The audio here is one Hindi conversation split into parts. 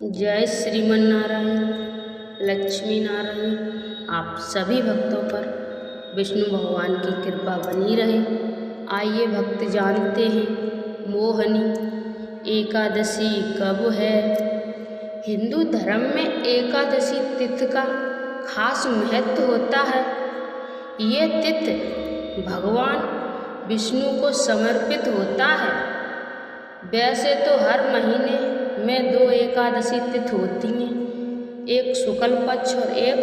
जय श्रीमन नारायण, लक्ष्मी नारायण। आप सभी भक्तों पर विष्णु भगवान की कृपा बनी रहे। आइए भक्त जानते हैं मोहिनी एकादशी कब है। हिंदू धर्म में एकादशी तिथि का खास महत्व होता है। ये तिथि भगवान विष्णु को समर्पित होता है। वैसे तो हर महीने में 2 एकादशी तिथि होती हैं, एक शुक्ल पक्ष और एक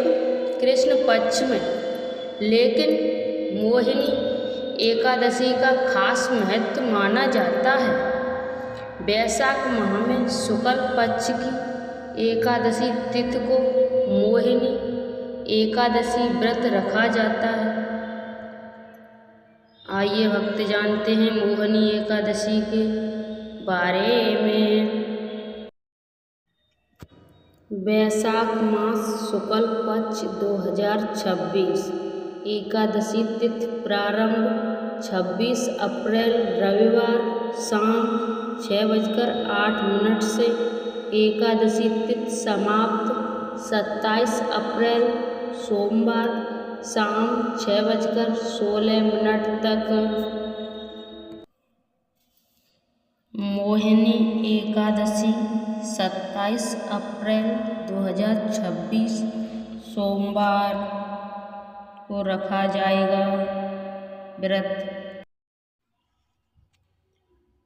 कृष्ण पक्ष में, लेकिन मोहिनी एकादशी का खास महत्व माना जाता है। वैशाख माह में शुक्ल पक्ष की एकादशी तिथि को मोहिनी एकादशी व्रत रखा जाता है। आइए भक्त जानते हैं मोहिनी एकादशी के बारे में। वैशाख मास शुक्ल पक्ष 2026 एकादशी तिथि प्रारंभ 26 अप्रैल रविवार शाम 6:08 से। एकादशी तिथि समाप्त 27 अप्रैल सोमवार शाम 6:16 तक। मोहिनी एकादशी 27 अप्रैल 2026 सोमवार को रखा जाएगा व्रत।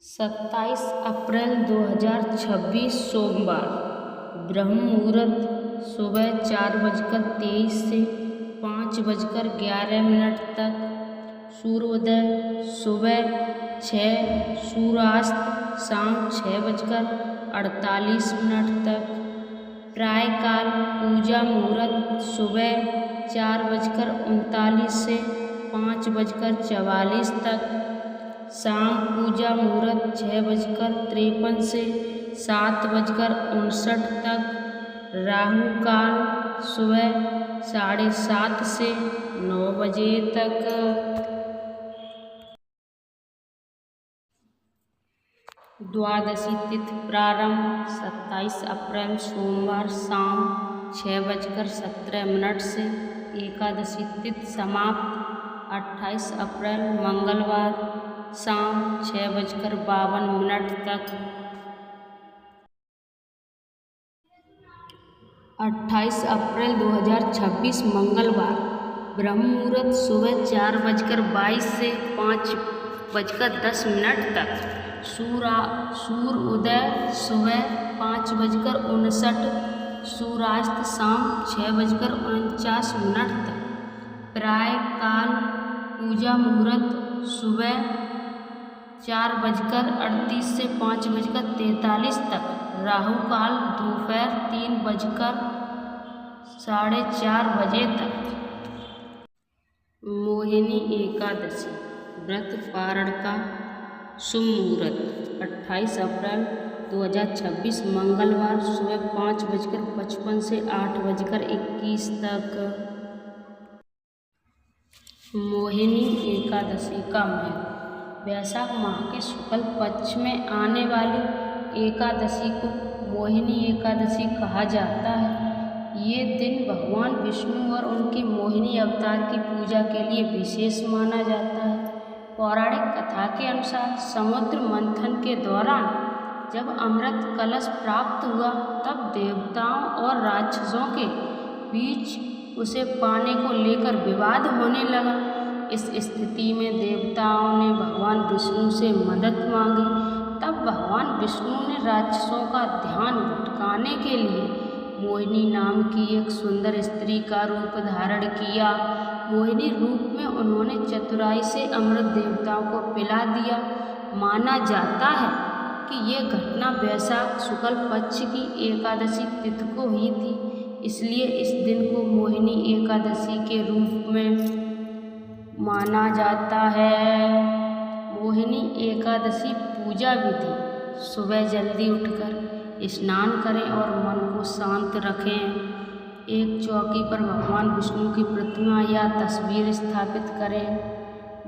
27 अप्रैल 2026 सोमवार ब्रह्म मुहूर्त सुबह 4:23 से 5:11 तक। सूर्योदय सुबह 6, सूर्यास्त शाम 6:48 तक। प्रातःकाल पूजा मुहूर्त सुबह 4:39 से 5:44 तक। शाम पूजा मुहूर्त 6:53 से 7:59 तक। राहु काल सुबह 7:30 से 9 बजे तक। द्वादशी तिथि प्रारंभ 27 अप्रैल सोमवार शाम 6:17 से। एकादशी तिथि समाप्त 28 अप्रैल मंगलवार शाम 6:52 तक। 28 अप्रैल 2026 मंगलवार ब्रह्म मुहूर्त सुबह 4:22 से 5:10 तक। सूर्योदय सुबह 5:59, सूर्यास्त शाम 6:49 तक। प्रातःकाल पूजा मुहूर्त सुबह 4:38 से 5:43 तक। राहु काल दोपहर 3:04 बजे तक। मोहिनी एकादशी व्रत पारण का शुभ मुहूर्त 28 अप्रैल 2026 मंगलवार सुबह 5:55 से 8:21 तक। मोहिनी एकादशी का महत्व। वैशाख माह के शुक्ल पक्ष में आने वाली एकादशी को मोहिनी एकादशी कहा जाता है। ये दिन भगवान विष्णु और उनके मोहिनी अवतार की पूजा के लिए विशेष माना जाता है। पौराणिक कथा के अनुसार समुद्र मंथन के दौरान जब अमृत कलश प्राप्त हुआ, तब देवताओं और राक्षसों के बीच उसे पाने को लेकर विवाद होने लगा। इस स्थिति में देवताओं ने भगवान विष्णु से मदद मांगी। तब भगवान विष्णु ने राक्षसों का ध्यान भटकाने के लिए मोहिनी नाम की एक सुंदर स्त्री का रूप धारण किया। मोहिनी रूप में उन्होंने चतुराई से अमृत देवताओं को पिला दिया। माना जाता है कि ये घटना वैशाख शुक्ल पक्ष की एकादशी तिथि को हुई थी, इसलिए इस दिन को मोहिनी एकादशी के रूप में माना जाता है। मोहिनी एकादशी पूजा विधि। सुबह जल्दी उठकर स्नान करें और मन को शांत रखें। एक चौकी पर भगवान विष्णु की प्रतिमा या तस्वीर स्थापित करें।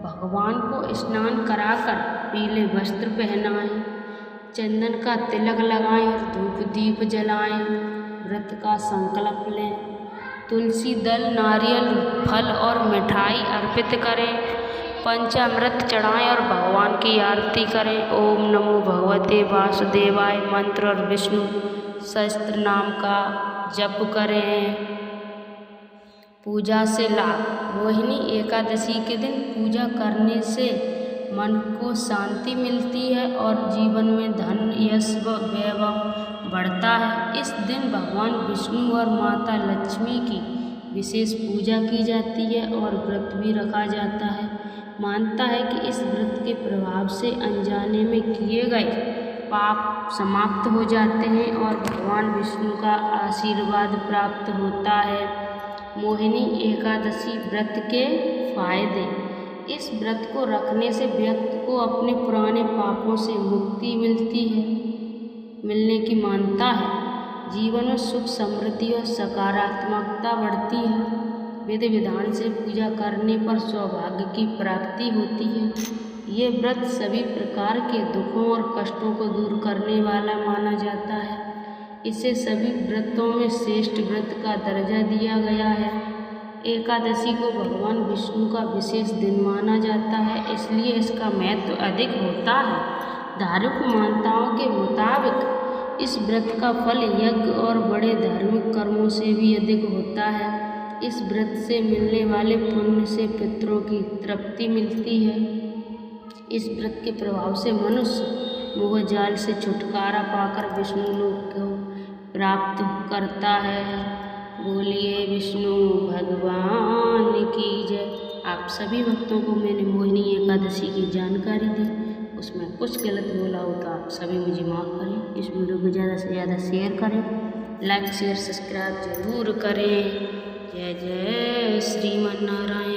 भगवान को स्नान कराकर पीले वस्त्र पहनाएं। चंदन का तिलक लगाएं और धूप दीप जलाएं। व्रत का संकल्प लें। तुलसी दल, नारियल, फल और मिठाई अर्पित करें। पंचामृत चढ़ाएं और भगवान की आरती करें। ओम नमो भगवते वासुदेवाय मंत्र और विष्णु सहस्त्र नाम का जप करें। पूजा से लाभ। मोहिनी एकादशी के दिन पूजा करने से मन को शांति मिलती है और जीवन में धन, यश व वैभव बढ़ता है। इस दिन भगवान विष्णु और माता लक्ष्मी की विशेष पूजा की जाती है और व्रत भी रखा जाता है। मानता है कि इस व्रत के प्रभाव से अनजाने में किए गए पाप समाप्त हो जाते हैं और भगवान विष्णु का आशीर्वाद प्राप्त होता है। मोहिनी एकादशी व्रत के फायदे। इस व्रत को रखने से व्यक्ति को अपने पुराने पापों से मुक्ति मिलने की मान्यता है। जीवन में सुख, समृद्धि और सकारात्मकता बढ़ती है। विधि विधान से पूजा करने पर सौभाग्य की प्राप्ति होती है। ये व्रत सभी प्रकार के दुखों और कष्टों को दूर करने वाला माना जाता है। इसे सभी व्रतों में श्रेष्ठ व्रत का दर्जा दिया गया है। एकादशी को भगवान विष्णु का विशेष दिन माना जाता है, इसलिए इसका महत्व अधिक होता है। धार्मिक मान्यताओं के मुताबिक इस व्रत का फल यज्ञ और बड़े धार्मिक कर्मों से भी अधिक होता है। इस व्रत से मिलने वाले पुण्य से पितरों की तृप्ति मिलती है। इस व्रत के प्रभाव से मनुष्य मोह जाल से छुटकारा पाकर विष्णु लोक को प्राप्त करता है। बोलिए विष्णु भगवान की जय। आप सभी भक्तों को मैंने मोहिनी एकादशी की जानकारी दी, उसमें कुछ गलत बोला हो तो आप सभी मुझे माफ़ करें। इस वीडियो को ज़्यादा से ज़्यादा शेयर करें, लाइक शेयर सब्सक्राइब जरूर करें। जय जय श्रीमन नारायण।